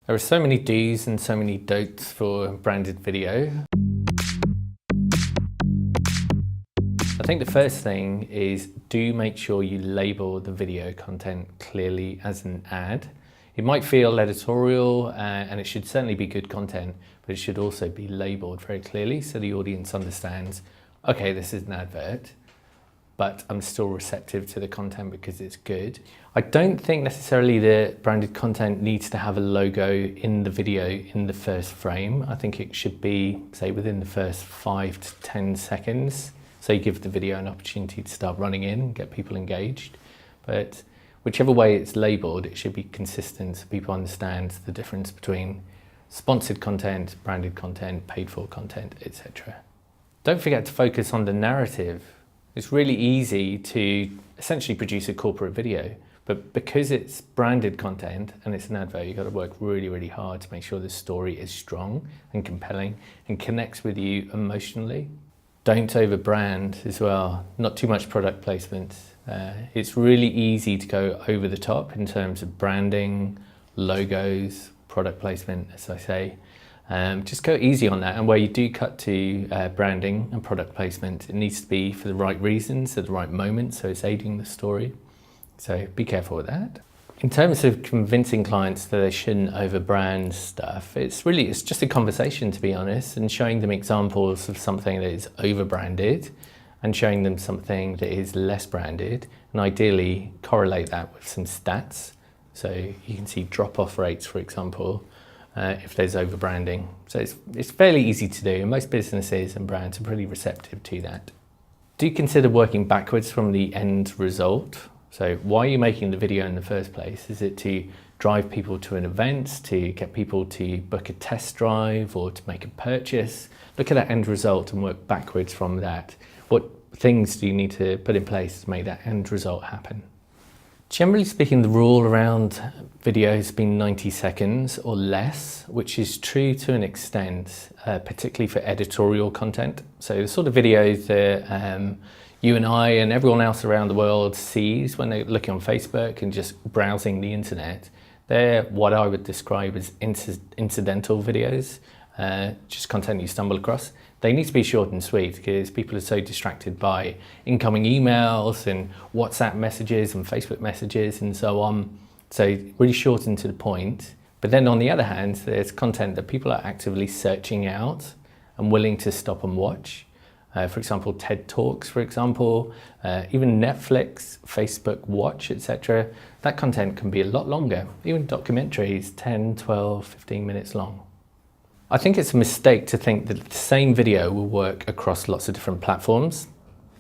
There are so many do's and so many don'ts for branded video. I think the first thing is do make sure you label the video content clearly as an ad. It might feel editorial and it should certainly be good content, but it should also be labeled very clearly so the audience understands, okay, this is an advert, but I'm still receptive to the content because it's good. I don't think necessarily the branded content needs to have a logo in the video in the first frame. I think it should be, say, within the first 5 to 10 seconds. So you give the video an opportunity to start running in and get people engaged. But whichever way it's labeled, it should be consistent so people understand the difference between sponsored content, branded content, paid for content, etc. Don't forget to focus on the narrative. It's really easy to essentially produce a corporate video, but because it's branded content and it's an advert, you've got to work really, really hard to make sure the story is strong and compelling and connects with you emotionally. Don't over-brand as well, not too much product placement. It's really easy to go over the top in terms of branding, logos, product placement, as I say. Just go easy on that, and where you do cut to branding and product placement, it needs to be for the right reasons at the right moment, so it's aiding the story. So be careful with that. In terms of convincing clients that they shouldn't over-brand stuff, it's just a conversation, to be honest, and showing them examples of something that is over-branded and showing them something that is less branded, and ideally correlate that with some stats. So you can see drop-off rates, for example, if there's over-branding. So it's fairly easy to do, and most businesses and brands are pretty receptive to that. Do consider working backwards from the end result. So why are you making the video in the first place? Is it to drive people to an event, to get people to book a test drive, or to make a purchase? Look at that end result and work backwards from that. What things do you need to put in place to make that end result happen? Generally speaking, the rule around videos has been 90 seconds or less, which is true to an extent, particularly for editorial content. So the sort of videos that you and I and everyone else around the world sees when they're looking on Facebook and just browsing the internet, they're what I would describe as incidental videos, just content you stumble across. They need to be short and sweet because people are so distracted by incoming emails and WhatsApp messages and Facebook messages and so on. So really short and to the point. But then on the other hand, there's content that people are actively searching out and willing to stop and watch. For example, TED Talks, for example, even Netflix, Facebook Watch, etc. That content can be a lot longer, even documentaries, 10, 12, 15 minutes long. I think it's a mistake to think that the same video will work across lots of different platforms.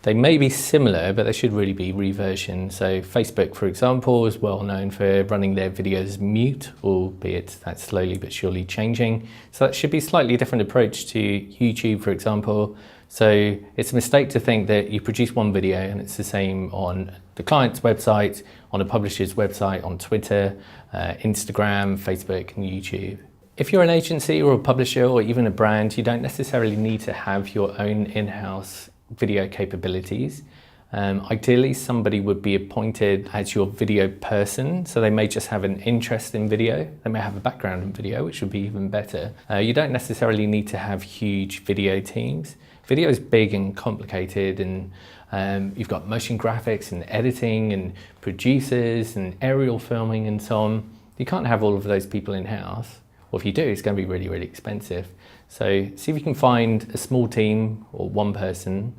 They may be similar, but they should really be reversioned. So Facebook, for example, is well known for running their videos mute, albeit that's slowly but surely changing. So that should be a slightly different approach to YouTube, for example. So it's a mistake to think that you produce one video and it's the same on the client's website, on a publisher's website, on Twitter, Instagram, Facebook, and YouTube. If you're an agency or a publisher or even a brand, you don't necessarily need to have your own in-house video capabilities. Ideally, somebody would be appointed as your video person, so they may just have an interest in video. They may have a background in video, which would be even better. You don't necessarily need to have huge video teams. Video is big and complicated, and you've got motion graphics and editing and producers and aerial filming and so on. You can't have all of those people in-house. Or if you do, it's going to be really, really expensive. So see if you can find a small team or one person,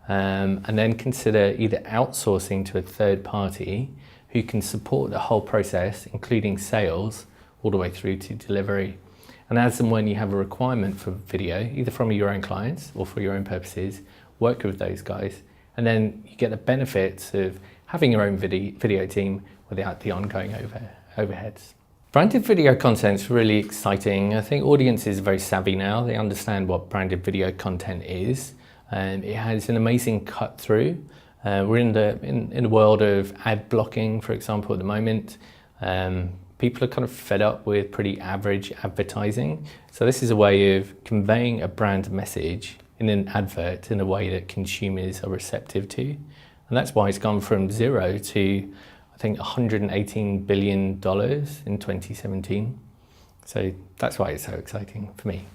and then consider either outsourcing to a third party who can support the whole process, including sales, all the way through to delivery. And as and when you have a requirement for video, either from your own clients or for your own purposes, work with those guys. And then you get the benefits of having your own video team without the ongoing overheads. Branded video content is really exciting. I think audiences are very savvy now. They understand what branded video content is, and it has an amazing cut through. We're in the world of ad blocking, for example, at the moment. People are kind of fed up with pretty average advertising. So this is a way of conveying a brand message in an advert in a way that consumers are receptive to. And that's why it's gone from 0 to, I think, $118 billion in 2017. So that's why it's so exciting for me.